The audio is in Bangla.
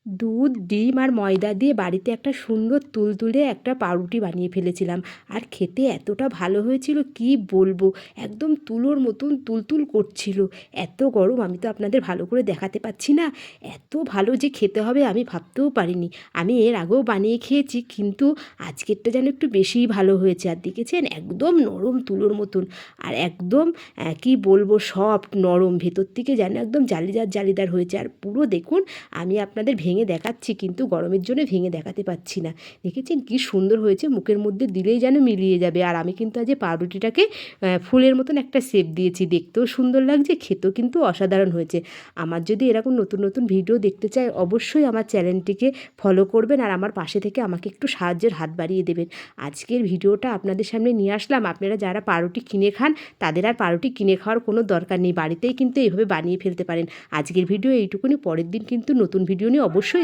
দুধ, ডিম আর ময়দা দিয়ে বাড়িতে একটা সুন্দর তুলতুলে একটা পাউরুটি বানিয়ে ফেলেছিলাম। আর খেতে এতটা ভালো হয়েছিল কি বলবো, একদম তুলোর মতন তুলতুল করছিল। এত গরম, আমি তো আপনাদের ভালো করে দেখাতে পাচ্ছি না। এত ভালো যে খেতে হবে আমি ভাবতেও পারিনি। আমি এর আগেও বানিয়ে খেয়েছি, কিন্তু আজকেরটা যেন একটু বেশিই ভালো হয়েছে। আর দেখেছেন, একদম নরম তুলোর মতন, আর একদম কি বলবো, সফট নরম, ভেতর থেকে যেন একদম জালিদার জালিদার হয়েছে। আর পুরো দেখুন, আমি আপনাদের ভেঙে দেখাচ্ছি, কিন্তু গরমের জন্য ভেঙে দেখাতে পাচ্ছি না। দেখেছেন কি সুন্দর হয়েছে, মুখের মধ্যে দিলেই যেন মিলিয়ে যাবে। আর আমি কিন্তু আজ এই পাউরুটিটাকে ফুলের মতন একটা শেপ দিয়েছি, দেখতেও সুন্দর লাগছে, খেতেও কিন্তু অসাধারণ হয়েছে। আমার যদি এরকম নতুন নতুন ভিডিও দেখতে চাই, অবশ্যই আমার চ্যানেলটিকে ফলো করবেন আর আমার পাশে থেকে আমাকে একটু সাহায্যের হাত বাড়িয়ে দেবেন। আজকের ভিডিওটা আপনাদের সামনে নিয়ে আসলাম। আপনারা যারা পাউরুটি কিনে খান, তাদের আর পাউরুটি কিনে খাওয়ার কোনো দরকার নেই, বাড়িতেই কিন্তু এইভাবে বানিয়ে ফেলতে পারেন। আজকের ভিডিও এইটুকুনি, পরের দিন কিন্তু নতুন ভিডিও নিয়ে অবশ্যই